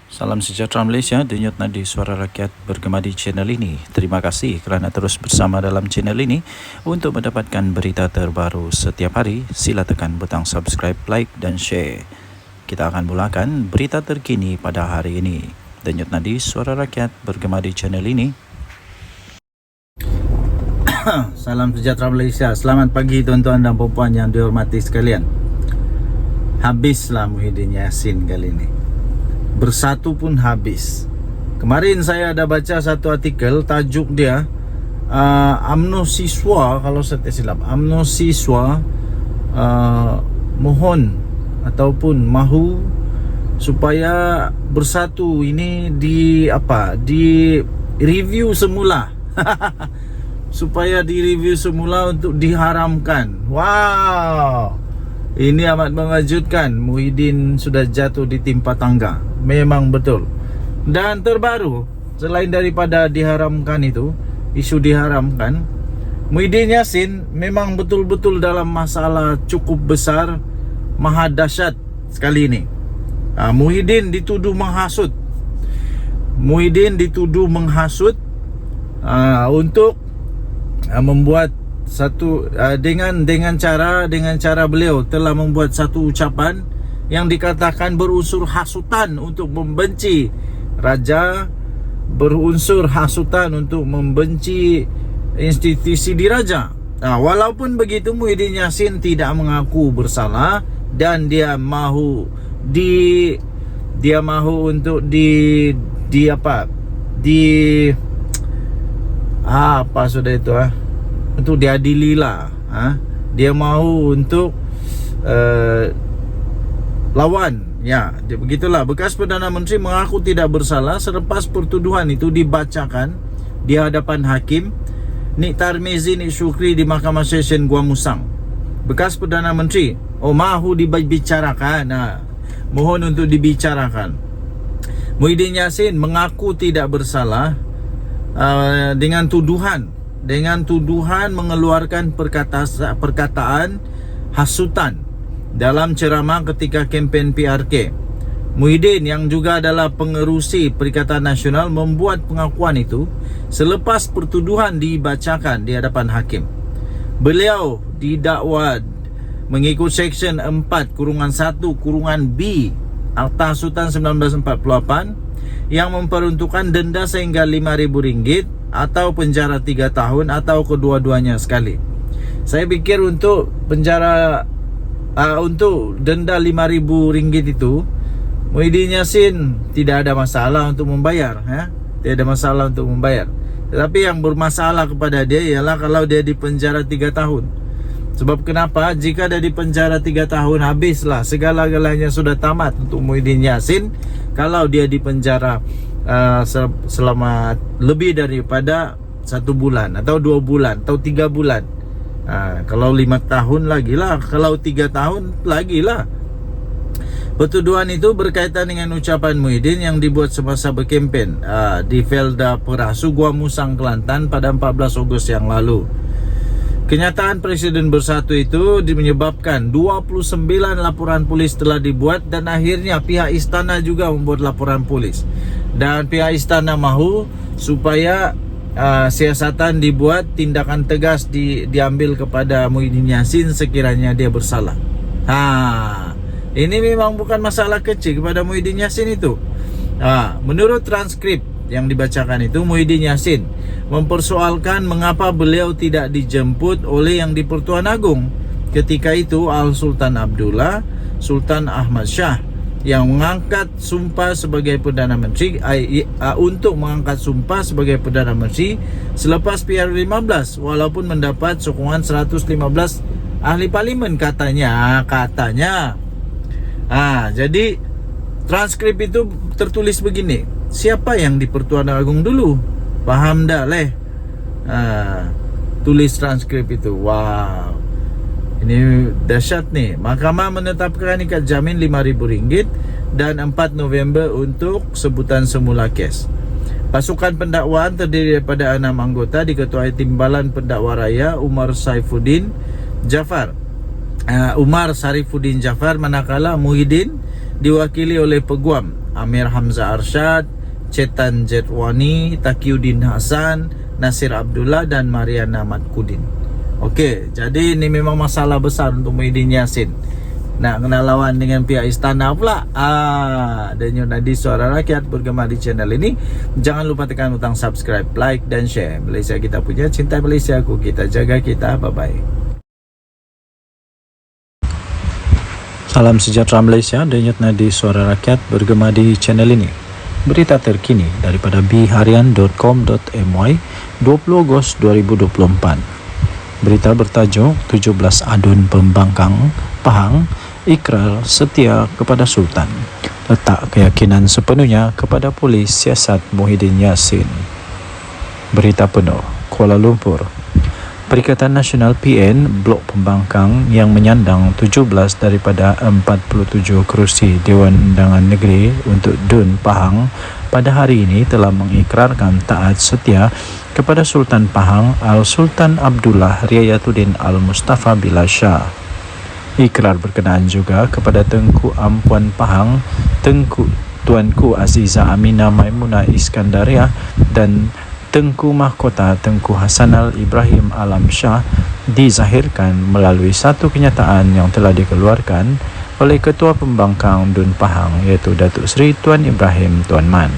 Salam sejahtera Malaysia, denyut nadi suara rakyat bergema di channel ini. Terima kasih kerana terus bersama dalam channel ini. Untuk mendapatkan berita terbaru setiap hari, sila tekan butang subscribe, like dan share. Kita akan mulakan berita terkini pada hari ini. Denyut nadi suara rakyat bergema di channel ini. Salam sejahtera Malaysia. Selamat pagi tuan-tuan dan puan-puan yang dihormati sekalian. Habislah Muhyiddin Yassin kali ini. Bersatu pun habis. Kemarin saya ada baca satu artikel, tajuk dia UMNO siswa, kalau saya tak silap, UMNO siswa mohon ataupun mahu supaya bersatu. Ini di review semula. Supaya di review semula untuk diharamkan. Wow, ini amat mengejutkan. Muhyiddin sudah jatuh di timpa tangga. Memang betul. Dan terbaru, selain daripada diharamkan itu, isu diharamkan, Muhyiddin Yassin memang betul-betul dalam masalah cukup besar, maha dahsyat sekali ini. Muhyiddin dituduh menghasut. Muhyiddin dituduh menghasut untuk membuat satu dengan cara beliau telah membuat satu ucapan yang dikatakan berunsur hasutan untuk membenci raja, berunsur hasutan untuk membenci institusi diraja. Walaupun begitu, Muhyiddin Yassin tidak mengaku bersalah dan dia mahu untuk untuk diadililah. Dia mahu untuk lawan. Ya, begitulah. Bekas Perdana Menteri mengaku tidak bersalah selepas pertuduhan itu dibacakan di hadapan hakim Nik Tarmizi Nik Shukri di Mahkamah Session Gua Musang. Bekas Perdana Menteri mahu dibicarakan. Mohon untuk dibicarakan. Muhyiddin Yassin mengaku tidak bersalah dengan tuduhan mengeluarkan perkataan hasutan dalam ceramah ketika kempen PRK. Muhyiddin yang juga adalah pengerusi Perikatan Nasional membuat pengakuan itu selepas pertuduhan dibacakan di hadapan hakim. Beliau didakwa mengikut Seksyen 4-1-B Akta Hasutan 1948 yang memperuntukkan denda sehingga RM5,000 atau penjara 3 tahun atau kedua-duanya sekali. Saya pikir untuk penjara untuk denda RM5,000 itu, Muhyiddin Yassin tidak ada masalah untuk membayar. Tidak ada masalah untuk membayar. Tetapi yang bermasalah kepada dia ialah kalau dia dipenjara 3 tahun. Sebab kenapa? Jika dia dipenjara 3 tahun, habislah segala-galanya, sudah tamat untuk Muhyiddin Yassin. Kalau dia dipenjara selama lebih daripada 1 bulan atau 2 bulan atau 3 bulan. Kalau 5 tahun lagi lah, kalau 3 tahun lagi lah. Pertuduhan itu berkaitan dengan ucapan Muhyiddin yang dibuat semasa berkempen di Felda Perasu, Gua Musang, Kelantan pada 14 Ogos yang lalu. Kenyataan Presiden Bersatu itu menyebabkan 29 laporan polis telah dibuat dan akhirnya pihak istana juga membuat laporan polis. Dan pihak istana mahu supaya siasatan dibuat, tindakan tegas diambil kepada Muhyiddin Yassin sekiranya dia bersalah. Ini memang bukan masalah kecil kepada Muhyiddin Yassin itu. Menurut transkrip yang dibacakan itu, Muhyiddin Yassin mempersoalkan mengapa beliau tidak dijemput oleh Yang di-Pertuan Agong. Ketika itu Al-Sultan Abdullah, Sultan Ahmad Shah yang mengangkat sumpah sebagai Perdana Menteri untuk mengangkat sumpah sebagai Perdana Menteri selepas PR15, walaupun mendapat sokongan 115 ahli parlimen katanya. Jadi transkrip itu tertulis begini. Siapa yang di Pertuan Agong dulu? Faham dah leh? Tulis transkrip itu. Wow, ini dahsyat nih. Mahkamah menetapkan ikat jamin RM5,000 dan 4 November untuk sebutan semula kes. Pasukan pendakwaan terdiri daripada 6 anggota diketuai Timbalan Pendakwa Raya Umar Sarifuddin Jaafar, manakala Muhyiddin diwakili oleh Peguam Amir Hamzah Arsyad, Chetan Jetwani, Taqiyuddin Hasan, Nasir Abdullah dan Mariana Matkudin. Okey, jadi ini memang masalah besar untuk Muhyiddin Yassin. Nak kena lawan dengan pihak istana pula. Dan Nadi Suara Rakyat bergema di channel ini. Jangan lupa tekan butang subscribe, like dan share. Malaysia kita punya, cinta Malaysia aku, kita jaga kita. Bye-bye. Salam sejahtera Malaysia. Denyut Nadi Suara Rakyat bergema di channel ini. Berita terkini daripada bharian.com.my 20 Ogos 2024. Berita bertajuk 17 adun pembangkang Pahang ikrar setia kepada Sultan, letak keyakinan sepenuhnya kepada polis siasat Muhyiddin Yassin. Berita penuh. Kuala Lumpur. Perikatan Nasional PN Blok Pembangkang yang menyandang 17 daripada 47 kerusi Dewan Undangan Negeri untuk DUN Pahang pada hari ini telah mengikrarkan taat setia kepada Sultan Pahang Al-Sultan Abdullah Riayatuddin Al-Mustafa Billah Shah. Ikrar berkenaan juga kepada Tengku Ampuan Pahang, Tuanku Aziza Aminah Maimunah Iskandariah dan Tengku Mahkota Tengku Hasanal Ibrahim Alam Shah dizahirkan melalui satu kenyataan yang telah dikeluarkan oleh Ketua Pembangkang DUN Pahang iaitu Datuk Seri Tuan Ibrahim Tuan Man.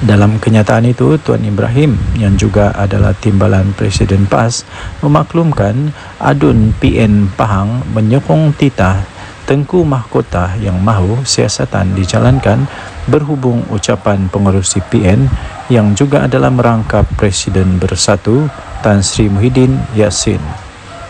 Dalam kenyataan itu, Tuan Ibrahim yang juga adalah timbalan Presiden PAS memaklumkan adun PN Pahang menyokong titah Tengku Mahkota yang mahu siasatan dijalankan berhubung ucapan pengerusi PN yang juga adalah merangkap Presiden Bersatu Tan Sri Muhyiddin Yassin.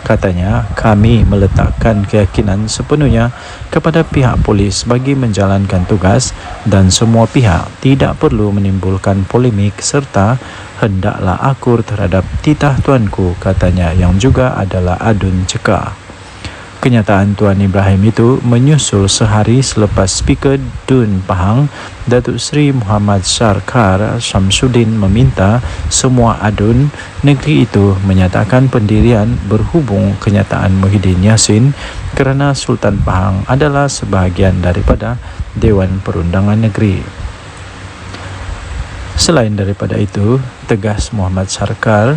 Katanya, kami meletakkan keyakinan sepenuhnya kepada pihak polis bagi menjalankan tugas dan semua pihak tidak perlu menimbulkan polemik serta hendaklah akur terhadap titah tuanku, katanya yang juga adalah adun cekar. Kenyataan Tuan Ibrahim itu menyusul sehari selepas Speaker DUN Pahang Datuk Seri Muhammad Sarkar Syamsuddin meminta semua adun negeri itu menyatakan pendirian berhubung kenyataan Muhyiddin Yassin kerana Sultan Pahang adalah sebahagian daripada Dewan Perundangan Negeri. Selain daripada itu, tegas Muhammad Sarkar,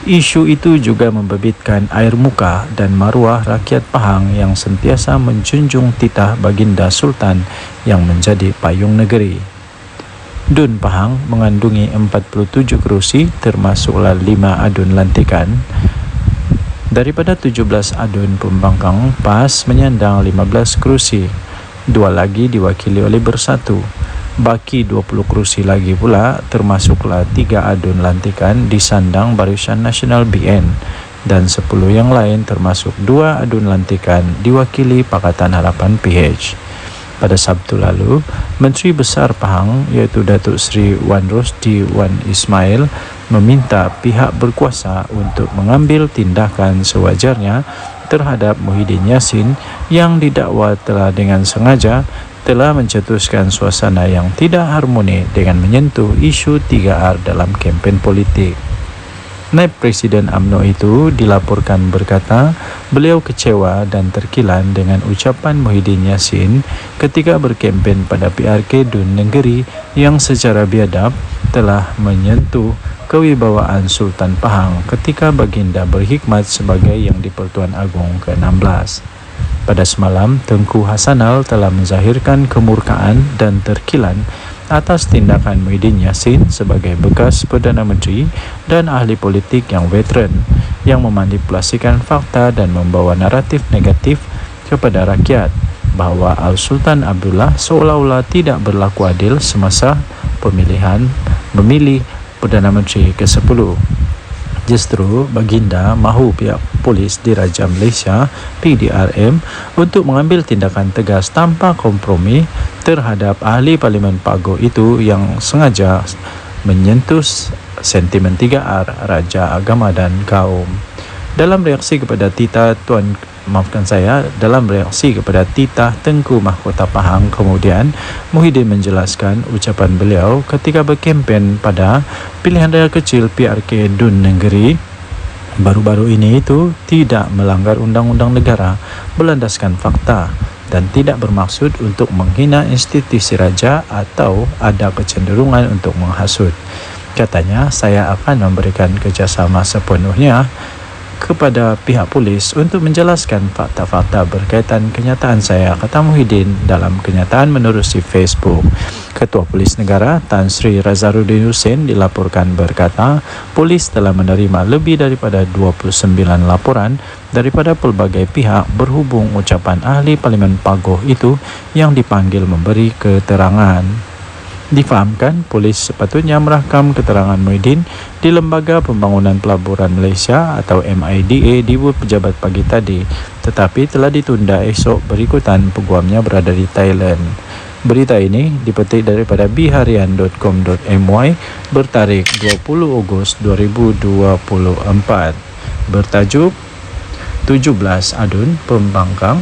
isu itu juga membabitkan air muka dan maruah rakyat Pahang yang sentiasa menjunjung titah baginda Sultan yang menjadi payung negeri. DUN Pahang mengandungi 47 kerusi termasuklah 5 adun lantikan. Daripada 17 adun pembangkang, PAS menyandang 15 kerusi, 2 lagi diwakili oleh Bersatu. Baki 20 kerusi lagi pula termasuklah 3 adun lantikan disandang Barisan Nasional BN dan 10 yang lain termasuk 2 adun lantikan diwakili Pakatan Harapan PH. Pada Sabtu lalu, Menteri Besar Pahang iaitu Datuk Seri Wan Rosdi Wan Ismail meminta pihak berkuasa untuk mengambil tindakan sewajarnya terhadap Muhyiddin Yassin yang didakwa telah dengan sengaja telah mencetuskan suasana yang tidak harmoni dengan menyentuh isu 3R dalam kempen politik. Naib Presiden UMNO itu dilaporkan berkata beliau kecewa dan terkilan dengan ucapan Muhyiddin Yassin ketika berkempen pada PRK DUN Negeri yang secara biadab telah menyentuh kewibawaan Sultan Pahang ketika baginda berkhidmat sebagai Yang di-Pertuan Agong ke-16. Pada semalam, Tengku Hasanal telah menzahirkan kemurkaan dan terkilan atas tindakan Muhyiddin Yassin sebagai bekas Perdana Menteri dan ahli politik yang veteran yang memanipulasikan fakta dan membawa naratif negatif kepada rakyat bahawa Al-Sultan Abdullah seolah-olah tidak berlaku adil semasa memilih Perdana Menteri ke-10. Justru baginda mahu pihak polis Diraja Malaysia PDRM untuk mengambil tindakan tegas tanpa kompromi terhadap ahli Parlimen Pagoh itu yang sengaja menyentuh sentimen 3R, Raja, Agama dan Kaum. Dalam reaksi kepada titah Tengku Mahkota Pahang, kemudian Muhyiddin menjelaskan ucapan beliau ketika berkempen pada pilihan raya kecil PRK DUN Negeri baru-baru ini itu tidak melanggar undang-undang negara berlandaskan fakta dan tidak bermaksud untuk menghina institusi raja atau ada kecenderungan untuk menghasut. Katanya, saya akan memberikan kerjasama sepenuhnya kepada pihak polis untuk menjelaskan fakta-fakta berkaitan kenyataan saya, kata Muhyiddin dalam kenyataan menerusi Facebook. Ketua Polis Negara Tan Sri Razaruddin Hussein dilaporkan berkata, polis telah menerima lebih daripada 29 laporan daripada pelbagai pihak berhubung ucapan ahli Parlimen Pagoh itu yang dipanggil memberi keterangan. Difahamkan, polis sepatutnya merakam keterangan Muhyiddin di Lembaga Pembangunan Pelaburan Malaysia atau MIDA di pejabat pagi tadi, tetapi telah ditunda esok berikutan peguamnya berada di Thailand. Berita ini dipetik daripada biharian.com.my bertarikh 20 Ogos 2024 bertajuk 17 Adun Pembangkang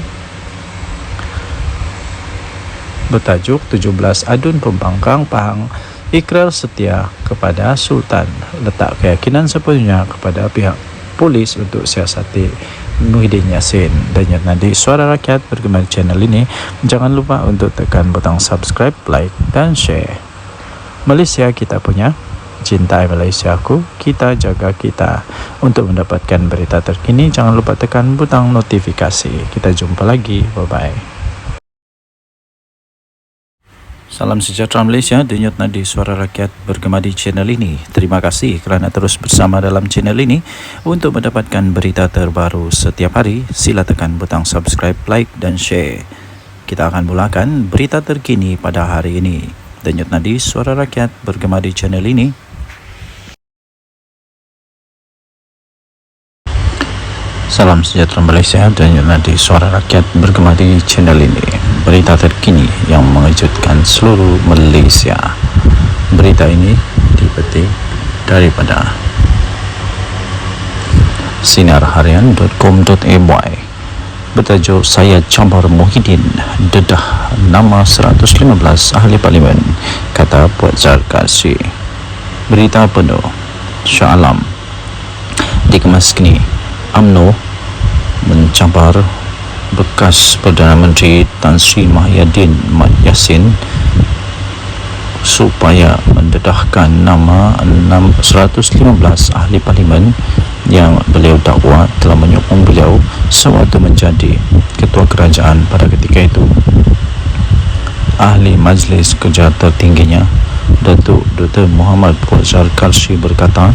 Pahang ikrar setia kepada Sultan, letak keyakinan sepenuhnya kepada pihak polis untuk siasati Muhyiddin Yassin. Dan nanti Suara Rakyat bergema di channel ini. Jangan lupa untuk tekan butang subscribe, like dan share. Malaysia kita punya, cintai Malaysiaku, kita jaga kita. Untuk mendapatkan berita terkini, jangan lupa tekan butang notifikasi. Kita jumpa lagi, bye bye. Salam sejahtera Malaysia, denyut nadi Suara Rakyat bergema di channel ini. Terima kasih kerana terus bersama dalam channel ini. Untuk mendapatkan berita terbaru setiap hari, sila tekan butang subscribe, like dan share. Kita akan mulakan berita terkini pada hari ini. Denyut nadi Suara Rakyat bergema di channel ini. Salam sejahtera Malaysia, denyut nadi Suara Rakyat bergema di channel ini. Berita terkini yang mengejutkan seluruh Malaysia. Berita ini dipetik daripada sinarharian.com.my bertajuk Saya Cabar Muhyiddin dedah nama 115 ahli parlimen, kata Puan Zarkasi. Berita penuh Shah Alam dikemas kini. UMNO mencabar bekas Perdana Menteri Tan Sri Muhyiddin Yassin supaya mendedahkan nama 115 ahli parlimen yang beliau dakwa telah menyokong beliau sewaktu menjadi ketua kerajaan pada ketika itu. Ahli Majlis Kerja tertingginya, Datuk Dr. Muhammad Fauzal Karshi berkata,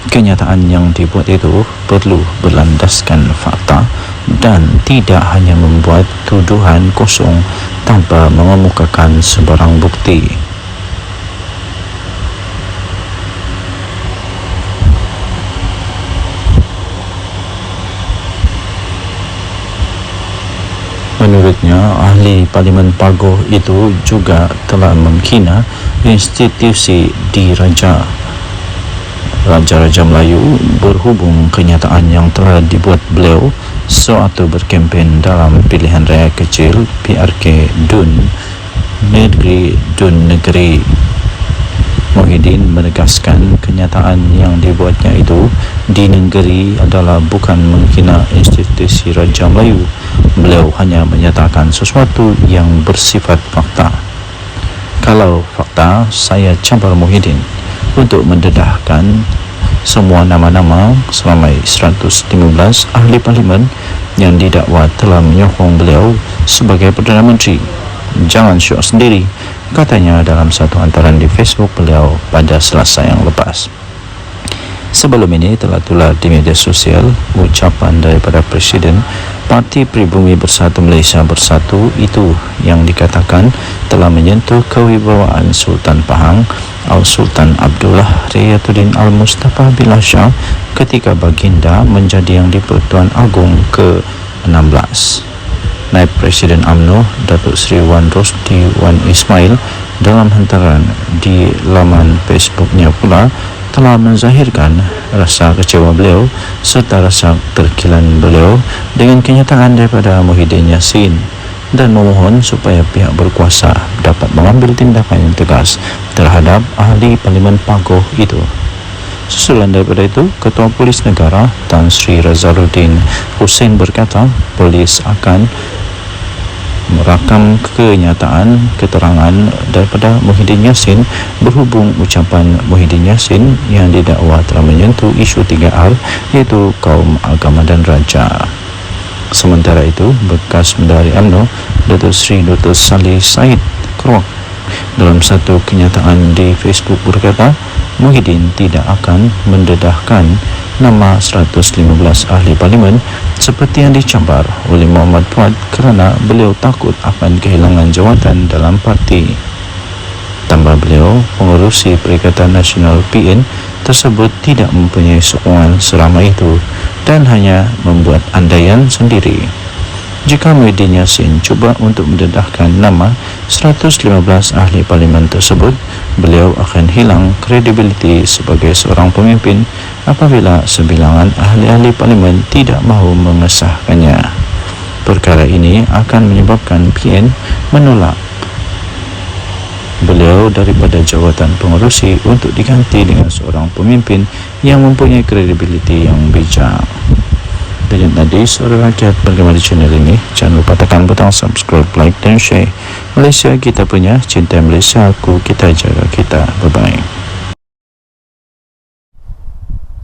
kenyataan yang dibuat itu perlu berlandaskan fakta dan tidak hanya membuat tuduhan kosong tanpa mengemukakan sebarang bukti. Menurutnya, ahli Parlimen Pagoh itu juga telah menghina institusi Raja-Raja Melayu berhubung kenyataan yang telah dibuat beliau sewaktu berkempen dalam pilihan raya kecil PRK Dun Negeri. Muhyiddin menegaskan kenyataan yang dibuatnya itu di negeri adalah bukan menghina institusi Raja Melayu. Beliau hanya menyatakan sesuatu yang bersifat fakta. Kalau fakta, saya cabar Muhyiddin untuk mendedahkan semua nama-nama selama 115 ahli parlimen yang didakwa telah menyokong beliau sebagai Perdana Menteri. Jangan syok sendiri, katanya dalam satu hantaran di Facebook beliau pada Selasa yang lepas. Sebelum ini telah tular di media sosial ucapan daripada Presiden Parti Pribumi Bersatu Malaysia Bersatu itu yang dikatakan telah menyentuh kewibawaan Sultan Pahang Al-Sultan Abdullah Riyatuddin Al-Mustafa Billah Shah ketika baginda menjadi Yang di-Pertuan Agong ke-16. Naib Presiden UMNO Datuk Seri Wan Rosdi Wan Ismail dalam hantaran di laman Facebooknya pula telah menzahirkan rasa kecewa beliau serta rasa terkilan beliau dengan kenyataan daripada Muhyiddin Yassin dan memohon supaya pihak berkuasa dapat mengambil tindakan yang tegas terhadap ahli Parlimen Pagoh itu. Susulan daripada itu, Ketua Polis Negara Tan Sri Razaruddin Hussein berkata polis akan merakam kenyataan keterangan daripada Muhyiddin Yassin berhubung ucapan Muhyiddin Yassin yang didakwa telah menyentuh isu 3R iaitu kaum agama dan raja. Sementara itu, bekas Menteri UMNO Datuk Seri Dr. Saleh Said Keruak dalam satu kenyataan di Facebook berkata Muhyiddin tidak akan mendedahkan nama 115 ahli parlimen seperti yang dicabar oleh Muhammad Fuad kerana beliau takut akan kehilangan jawatan dalam parti. Tambah beliau, pengerusi Perikatan Nasional PN tersebut tidak mempunyai sokongan seramai itu dan hanya membuat andaian sendiri. Jika Muhyiddin Yassin cuba untuk mendedahkan nama 115 ahli parlimen tersebut, beliau akan hilang kredibiliti sebagai seorang pemimpin apabila sebilangan ahli-ahli parlimen tidak mahu mengesahkannya. Perkara ini akan menyebabkan PN menolak beliau daripada jawatan pengerusi untuk diganti dengan seorang pemimpin yang mempunyai kredibiliti yang bijak. Dan tadi suara rakyat bergema di channel ini, jangan lupa tekan butang subscribe, like dan share. Malaysia kita punya, cinta Malaysia aku, kita jaga kita. Bye bye.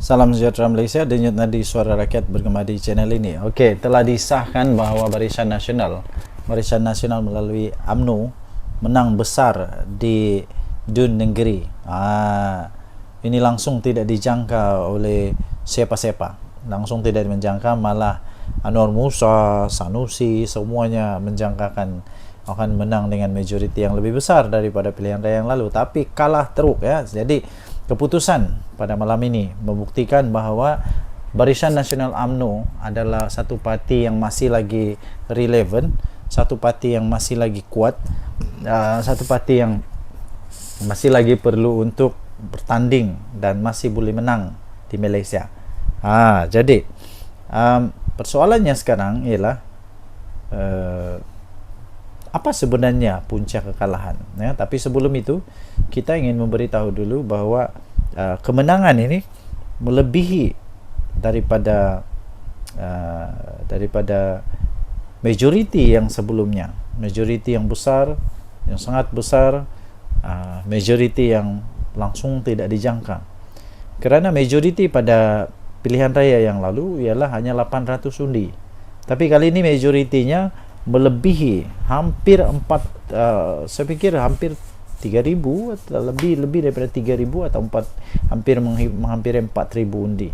Salam sejahtera Malaysia, denyut nadi suara rakyat bergema di channel ini. Okey, telah disahkan bahawa Barisan Nasional melalui UMNO menang besar di Dun Negeri. Ini langsung tidak dijangka oleh siapa-siapa. Langsung tidak menjangka, malah Anwar Musa, Sanusi, semuanya menjangkakan akan menang dengan majoriti yang lebih besar daripada pilihan raya yang lalu, tapi kalah teruk ya. Jadi keputusan pada malam ini membuktikan bahawa Barisan Nasional UMNO adalah satu parti yang masih lagi relevan, satu parti yang masih lagi kuat, satu parti yang masih lagi perlu untuk bertanding dan masih boleh menang di Malaysia. Jadi persoalannya sekarang ialah apa sebenarnya punca kekalahan ya? Tapi sebelum itu kita ingin memberitahu dulu bahawa kemenangan ini melebihi daripada majoriti yang sebelumnya, majoriti yang besar, yang sangat besar, majoriti yang langsung tidak dijangka. Kerana majoriti pada pilihan raya yang lalu ialah hanya 800 undi. Tapi kali ini majoritinya melebihi hampir saya pikir hampir 3,000 atau lebih daripada 3,000 atau hampir menghampiri 4,000 undi.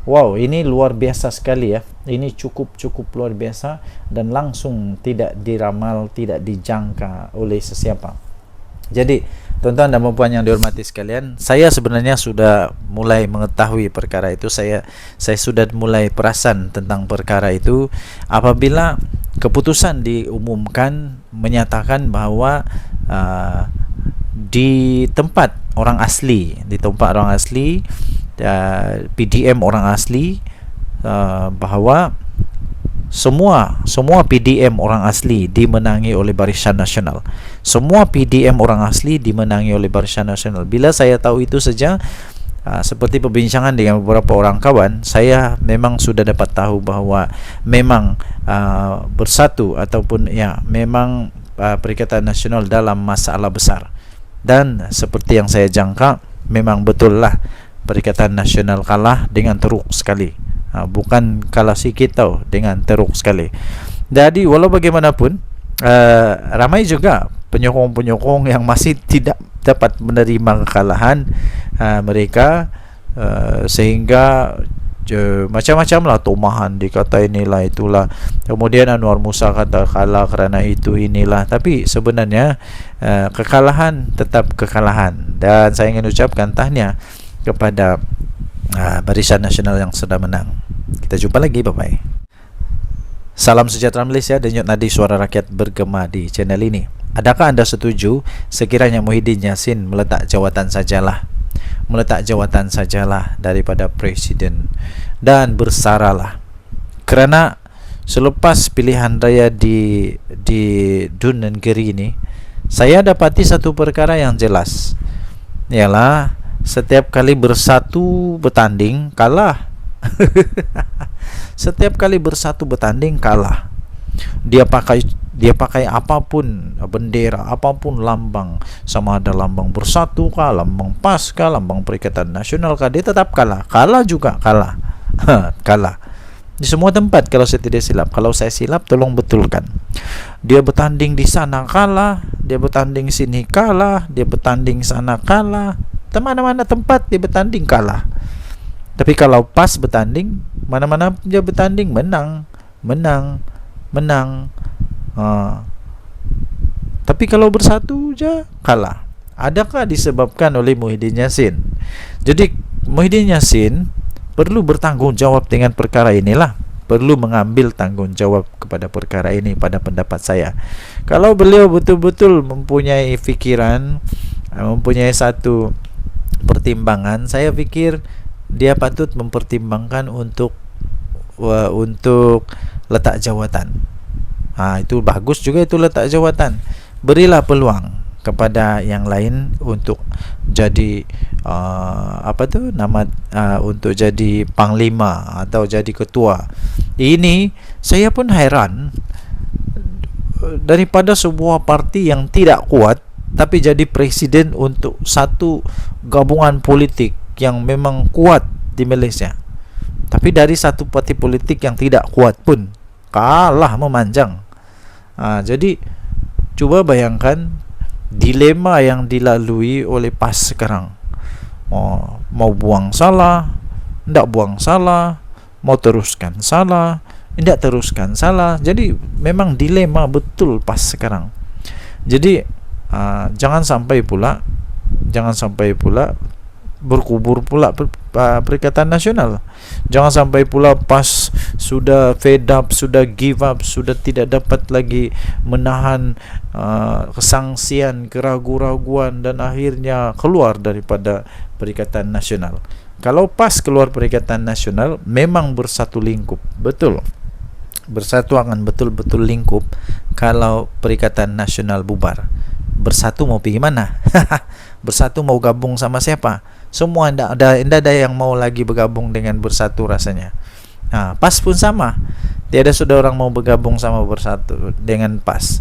Wow, ini luar biasa sekali ya. Ini cukup luar biasa dan langsung tidak diramal, tidak dijangka oleh sesiapa. Jadi, tuan-tuan dan puan yang dihormati sekalian, saya sebenarnya sudah mulai mengetahui perkara itu. Saya sudah mulai perasan tentang perkara itu apabila keputusan diumumkan menyatakan bahawa di tempat orang asli, PDM orang asli, bahawa semua PDM orang asli dimenangi oleh Barisan Nasional. Semua PDM orang asli dimenangi oleh Barisan Nasional. Bila saya tahu itu saja, seperti perbincangan dengan beberapa orang kawan, saya memang sudah dapat tahu bahawa memang bersatu ataupun ya memang Perikatan Nasional dalam masalah besar. Dan seperti yang saya jangka, memang betul lah Perikatan Nasional kalah dengan teruk sekali. Bukan kalah sikit tau, dengan teruk sekali. Jadi walau bagaimanapun ramai juga penyokong-penyokong yang masih tidak dapat menerima kekalahan mereka, sehingga macam-macam lah tomahan, dikata inilah itulah, kemudian Anwar Musa kata kalah kerana itu inilah. Tapi sebenarnya kekalahan tetap kekalahan, dan saya ingin ucapkan tahniah kepada Barisan Nasional yang sudah menang. Kita jumpa lagi, bye bye. Salam sejahtera Malaysia, denyut nadi suara rakyat bergema di channel ini. Adakah anda setuju sekiranya Muhyiddin Yassin meletak jawatan sajalah daripada Presiden dan bersaralah? Kerana selepas pilihan raya di Dun Negeri ini, saya dapati satu perkara yang jelas, ialah setiap kali bersatu bertanding kalah. Setiap kali bersatu bertanding kalah. Dia pakai apapun bendera, apapun lambang, sama ada lambang Bersatu kah, lambang PAS kah, lambang Perikatan Nasional kah, dia tetap kalah. Kalah juga kalah. Kalah di semua tempat kalau saya tidak silap. Kalau saya silap tolong betulkan. Dia bertanding di sana kalah, dia bertanding sini kalah, dia bertanding sana kalah, mana-mana tempat dia bertanding kalah. Tapi kalau PAS bertanding, mana-mana dia bertanding menang. Tapi kalau Bersatu je kalah. Adakah disebabkan oleh Muhyiddin Yassin? Jadi Muhyiddin Yassin perlu bertanggung jawab dengan perkara inilah, perlu mengambil tanggung jawab kepada perkara ini pada pendapat saya. Kalau beliau betul-betul mempunyai fikiran, mempunyai satu pertimbangan, saya fikir dia patut mempertimbangkan untuk letak jawatan. Itu bagus juga, itu letak jawatan. Berilah peluang kepada yang lain untuk jadi untuk jadi panglima atau jadi ketua. Ini saya pun heran, daripada sebuah parti yang tidak kuat tapi jadi presiden untuk satu gabungan politik yang memang kuat di Malaysia. Tapi dari satu parti politik yang tidak kuat pun kalah memanjang. Jadi cuba bayangkan dilema yang dilalui oleh PAS sekarang. Mau buang salah, tidak buang salah, mau teruskan salah, tidak teruskan salah. Jadi memang dilema betul PAS sekarang. Jadi jangan sampai pula berkubur pula Perikatan Nasional. Jangan sampai pula PAS sudah fed up, sudah give up, sudah tidak dapat lagi menahan kesangsian, keraguan-raguan, dan akhirnya keluar daripada Perikatan Nasional. Kalau PAS keluar Perikatan Nasional, memang bersatu lingkup, betul. Bersatu akan betul-betul lingkup. Kalau Perikatan Nasional bubar, Bersatu mau pergi mana? Bersatu mau gabung sama siapa? Semua tidak ada yang mau lagi bergabung dengan Bersatu rasanya. PAS pun sama. Tiada sudah orang mau bergabung sama Bersatu dengan PAS.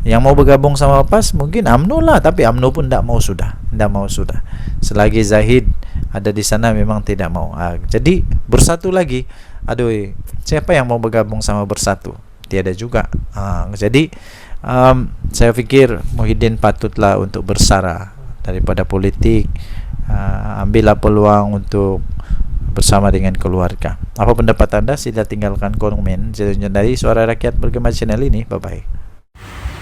Yang mau bergabung sama PAS mungkin UMNO lah, tapi UMNO pun tidak mau sudah. Selagi Zahid ada di sana memang tidak mau. Jadi Bersatu lagi. Aduh, siapa yang mau bergabung sama Bersatu? Tiada juga. Jadi saya fikir Muhyiddin patutlah untuk bersara daripada politik. Ambillah peluang untuk bersama dengan keluarga. Apa pendapat anda? Sila tinggalkan komen dari Suara Rakyat Bergema channel ini. Bye bye.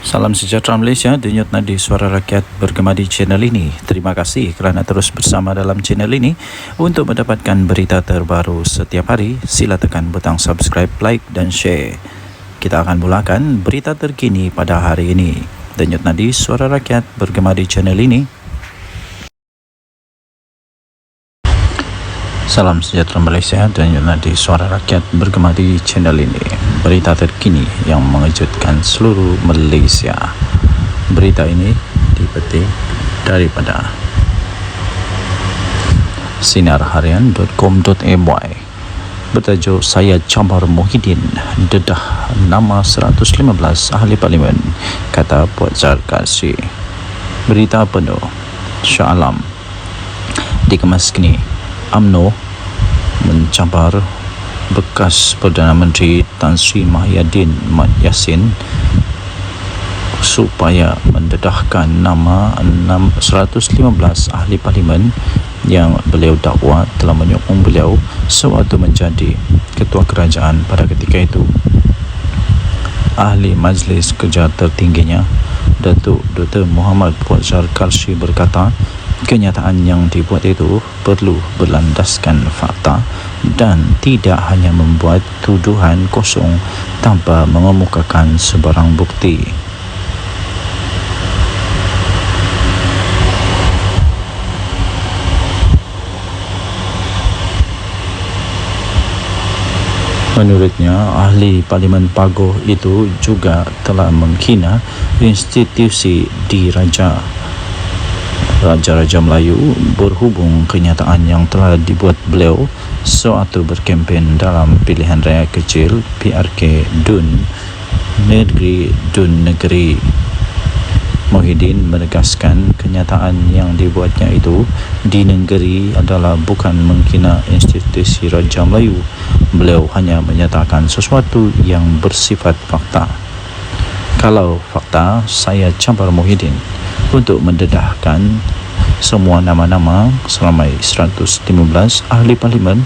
Salam sejahtera Malaysia, denyut nadi Suara Rakyat Bergema di channel ini. Terima kasih kerana terus bersama dalam channel ini. Untuk mendapatkan berita terbaru setiap hari, sila tekan butang subscribe, like dan share. Kita akan mulakan berita terkini pada hari ini. Denyut nadi Suara Rakyat Bergema di channel ini. Salam sejahtera Malaysia, denyut nadi Suara Rakyat Bergema di channel ini. Berita terkini yang mengejutkan seluruh Malaysia. Berita ini dipetik daripada sinarharian.com.my. Bertajuk Saya Cabar Muhyiddin dedah nama 115 ahli parlimen, kata Puan Zarkasi. Berita penuh Shah Alam dikemas kini. UMNO mencabar bekas Perdana Menteri Tan Sri Muhyiddin Mat Yassin supaya mendedahkan nama 115 ahli parlimen yang beliau dakwa telah menyokong beliau sewaktu menjadi ketua kerajaan pada ketika itu. Ahli Majlis Kerja tertingginya, Datuk Dr. Muhammad Puan Zarkasi berkata, kenyataan yang dibuat itu perlu berlandaskan fakta dan tidak hanya membuat tuduhan kosong tanpa mengemukakan sebarang bukti. Menurutnya, ahli Parlimen Pagoh itu juga telah menghina institusi diraja Raja-Raja Melayu berhubung kenyataan yang telah dibuat beliau sewaktu berkempen dalam pilihan raya kecil PRK Dun Negeri. Muhyiddin menegaskan kenyataan yang dibuatnya itu di negeri adalah bukan menghina institusi Raja Melayu. Beliau hanya menyatakan sesuatu yang bersifat fakta. Kalau fakta, saya campur Muhyiddin untuk mendedahkan semua nama-nama seramai 115 ahli parlimen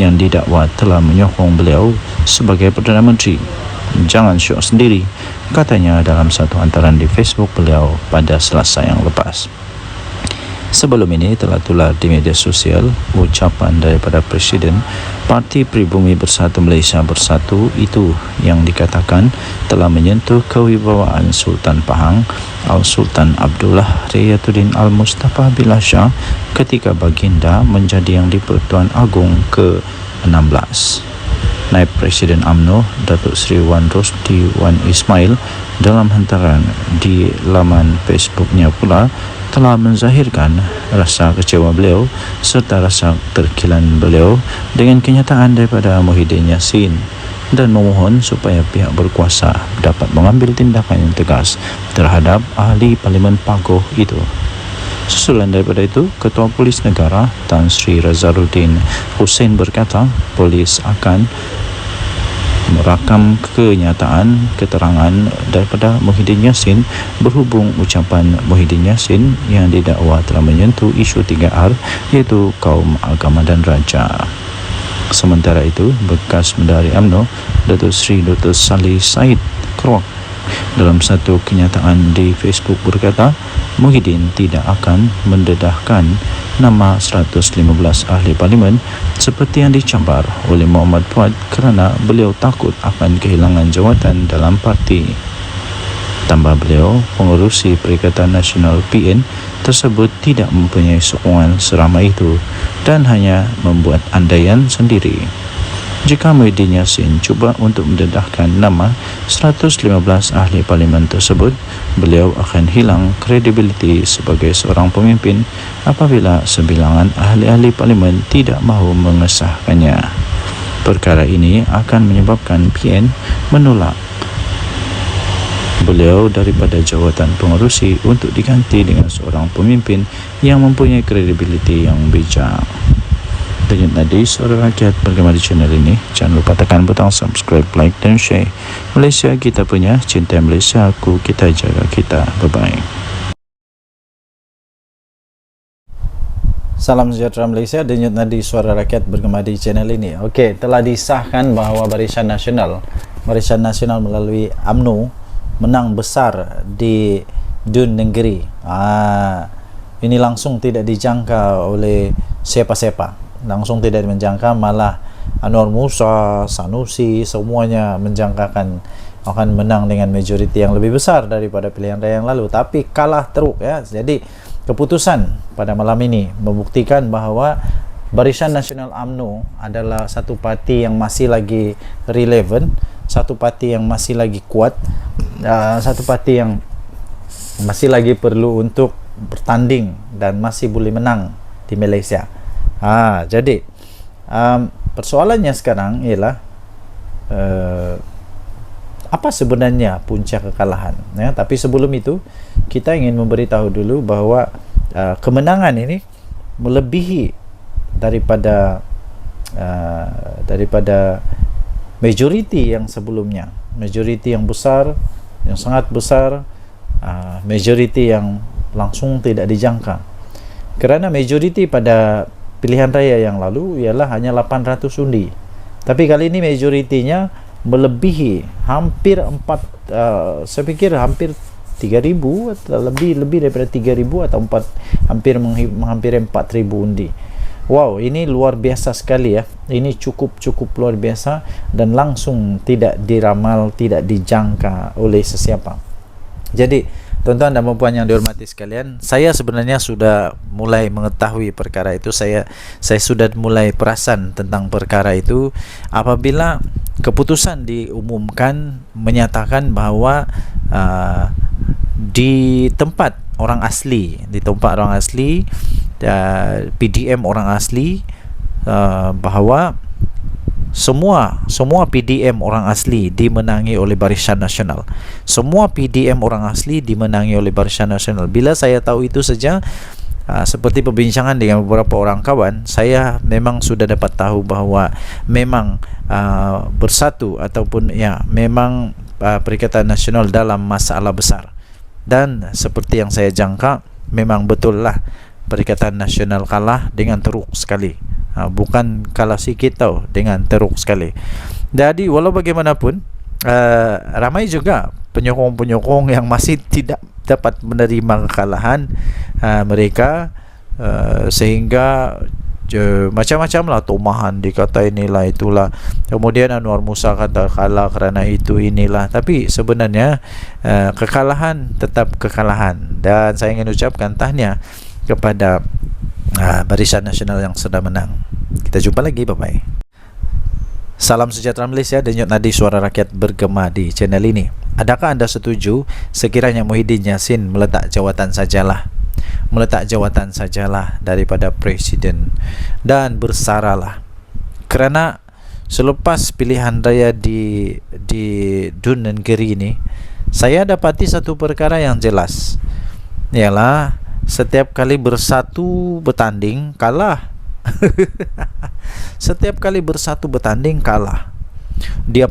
yang didakwa telah menyokong beliau sebagai Perdana Menteri. Jangan syok sendiri, katanya dalam satu hantaran di Facebook beliau pada Selasa yang lepas. Sebelum ini telah tular di media sosial ucapan daripada Presiden Parti Pribumi Bersatu Malaysia Bersatu itu yang dikatakan telah menyentuh kewibawaan Sultan Pahang Al-Sultan Abdullah Riyatuddin Al-Mustafa Billah Shah ketika baginda menjadi Yang di-Pertuan Agong ke-16. Naib Presiden UMNO Datuk Seri Wan Rosdi Wan Ismail dalam hantaran di laman Facebooknya pula telah menzahirkan rasa kecewa beliau serta rasa terkilan beliau dengan kenyataan daripada Muhyiddin Yassin dan memohon supaya pihak berkuasa dapat mengambil tindakan yang tegas terhadap ahli Parlimen Pagoh itu. Susulan daripada itu, Ketua Polis Negara Tan Sri Razaruddin Hussein berkata polis akan merakam keterangan daripada Muhyiddin Yassin berhubung ucapan Muhyiddin Yassin yang didakwa telah menyentuh isu 3R iaitu kaum, agama dan raja. Sementara itu, bekas Menteri UMNO Datuk Seri Dr. Salih Said Kroak dalam satu kenyataan di Facebook berkata Muhyiddin tidak akan mendedahkan nama 115 ahli parlimen seperti yang dicabar oleh Muhammad Fuad kerana beliau takut akan kehilangan jawatan dalam parti. Tambah beliau, pengerusi Perikatan Nasional PN tersebut tidak mempunyai sokongan seramai itu dan hanya membuat andaian sendiri. Jika Muhyiddin Yassin cuba untuk mendedahkan nama 115 ahli parlimen tersebut, beliau akan hilang kredibiliti sebagai seorang pemimpin apabila sebilangan ahli-ahli parlimen tidak mahu mengesahkannya. Perkara ini akan menyebabkan PN menolak beliau daripada jawatan pengerusi untuk diganti dengan seorang pemimpin yang mempunyai kredibiliti yang bijak. Denyut nadi suara rakyat bergema di channel ini. Jangan lupa tekan butang subscribe, like dan share. Malaysia kita punya, cinta Malaysia aku, kita jaga kita. Bye-bye. Salam sejahtera Malaysia, denyut nadi suara rakyat bergema di channel ini. Okey, telah disahkan bahawa Barisan Nasional melalui UMNO menang besar di Dun Negeri. Ini langsung tidak dijangka oleh siapa-siapa. Langsung tidak menjangka, malah Anwar Musa, Sanusi, semuanya menjangkakan akan menang dengan majoriti yang lebih besar daripada pilihan raya yang lalu, tapi kalah teruk ya. Jadi keputusan pada malam ini membuktikan bahawa Barisan Nasional UMNO adalah satu parti yang masih lagi relevan, satu parti yang masih lagi kuat, satu parti yang masih lagi perlu untuk bertanding dan masih boleh menang di Malaysia. Jadi persoalannya sekarang ialah apa sebenarnya punca kekalahan ya? Tapi sebelum itu kita ingin memberitahu dulu bahawa kemenangan ini melebihi daripada majoriti yang sebelumnya, majoriti yang besar, yang sangat besar, majoriti yang langsung tidak dijangka. Kerana majoriti pada pilihan raya yang lalu ialah hanya 800 undi. Tapi kali ini majoritinya melebihi hampir saya pikir hampir 3,000 atau lebih daripada 3,000 atau hampir 4,000 undi. Wow, ini luar biasa sekali ya. Ini cukup luar biasa dan langsung tidak diramal, tidak dijangka oleh sesiapa. Jadi tuan-tuan dan puan yang dihormati sekalian, saya sebenarnya sudah mulai mengetahui perkara itu. Saya sudah mulai perasan tentang perkara itu apabila keputusan diumumkan menyatakan bahawa di tempat orang asli, ditumpak orang asli, PDM orang asli, bahawa semua PDM orang asli dimenangi oleh Barisan Nasional. Semua PDM orang asli dimenangi oleh Barisan Nasional. Bila saya tahu itu saja, seperti perbincangan dengan beberapa orang kawan, saya memang sudah dapat tahu bahawa memang bersatu ataupun memang Perikatan Nasional dalam masalah besar. Dan seperti yang saya jangka, memang betul lah Perikatan Nasional kalah dengan teruk sekali. Bukan kalah sikit tau, dengan teruk sekali. Jadi walau bagaimanapun, ramai juga penyokong-penyokong yang masih tidak dapat menerima kekalahan mereka, sehingga macam-macam lah tomahan, dikata inilah itulah, kemudian Anwar Musa kata kalah kerana itu inilah. Tapi sebenarnya kekalahan tetap kekalahan, dan saya ingin ucapkan tahniah kepada Barisan Nasional yang sudah menang. Kita jumpa lagi, bye-bye. Salam sejahtera Malaysia, denyut nadi suara rakyat bergema di channel ini. Adakah anda setuju sekiranya Muhyiddin Yassin meletak jawatan sajalah daripada Presiden dan bersaralah? Kerana selepas pilihan raya di Dun Negeri ini, saya dapati satu perkara yang jelas, ialah setiap kali bersatu bertanding kalah. Setiap kali bersatu bertanding kalah. Dia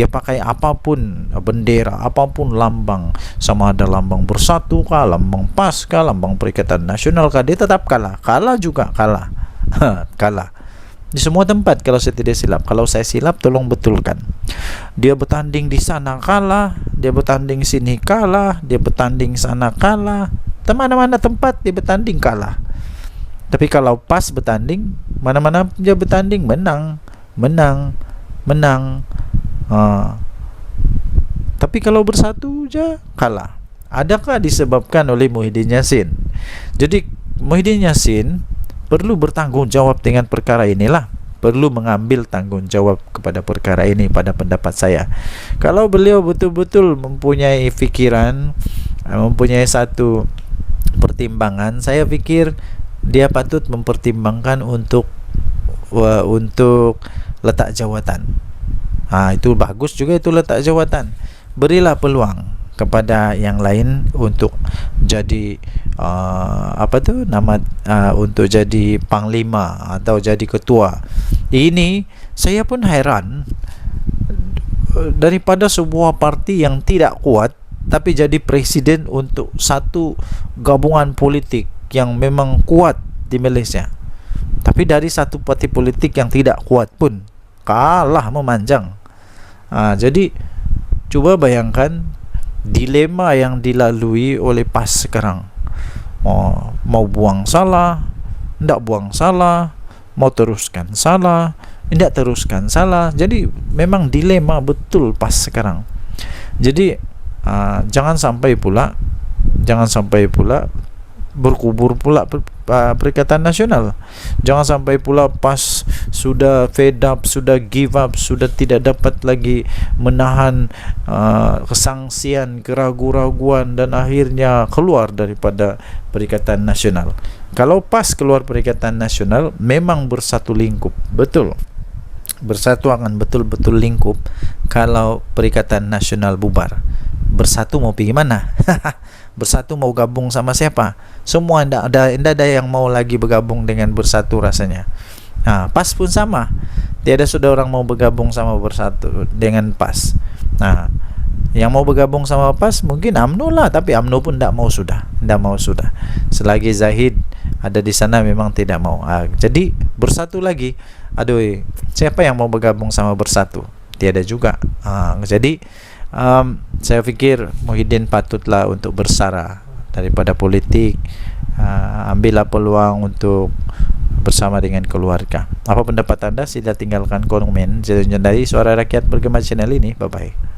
pakai apapun bendera, apapun lambang, sama ada lambang Bersatu kah, lambang PAS kah, lambang Perikatan Nasional kah, dia tetap kalah. Kalah juga kalah. Kalah di semua tempat kalau saya tidak silap. Kalau saya silap, tolong betulkan. Dia bertanding di sana kalah, dia bertanding sini kalah, dia bertanding sana kalah, mana-mana tempat dia bertanding kalah. Tapi kalau PAS bertanding, mana-mana dia bertanding menang. Tapi kalau Bersatu je kalah. Adakah disebabkan oleh Muhyiddin Yassin? Jadi Muhyiddin Yassin perlu bertanggungjawab dengan perkara inilah, perlu mengambil tanggungjawab kepada perkara ini pada pendapat saya. Kalau beliau betul-betul mempunyai fikiran, mempunyai satu pertimbangan, saya fikir dia patut mempertimbangkan untuk letak jawatan. Itu bagus juga, itu letak jawatan. Berilah peluang kepada yang lain untuk jadi untuk jadi panglima atau jadi ketua. Ini saya pun heran, daripada sebuah parti yang tidak kuat tapi jadi presiden untuk satu gabungan politik yang memang kuat di Malaysia. Tapi dari satu parti politik yang tidak kuat pun kalah memanjang. Jadi cuba bayangkan dilema yang dilalui oleh PAS sekarang. Mau buang salah, tidak buang salah, mau teruskan salah, tidak teruskan salah. Jadi memang dilema betul PAS sekarang. Jadi jangan sampai pula berkubur pula Perikatan Nasional. Jangan sampai pula PAS sudah fed up, sudah give up, sudah tidak dapat lagi menahan kesangsian, keraguan-raguan, dan akhirnya keluar daripada Perikatan Nasional. Kalau PAS keluar Perikatan Nasional, memang bersatu lingkup, betul. Bersatu akan betul-betul lingkup. Kalau Perikatan Nasional bubar, Bersatu mau pergi mana? Bersatu mau gabung sama siapa? Semua tidak ada yang mau lagi bergabung dengan Bersatu rasanya. PAS pun sama. Tiada sudah orang mau bergabung sama Bersatu dengan PAS. Yang mau bergabung sama PAS mungkin UMNO lah, tapi UMNO pun tidak mau sudah. Selagi Zahid ada di sana memang tidak mau. Jadi Bersatu lagi. Aduh, siapa yang mau bergabung sama Bersatu? Tiada juga. Jadi saya fikir Muhyiddin patutlah untuk bersara daripada politik. Ambillah peluang untuk bersama dengan keluarga. Apa pendapat anda? Sila tinggalkan komen. Jadi suara rakyat bergema channel ini. Bye bye.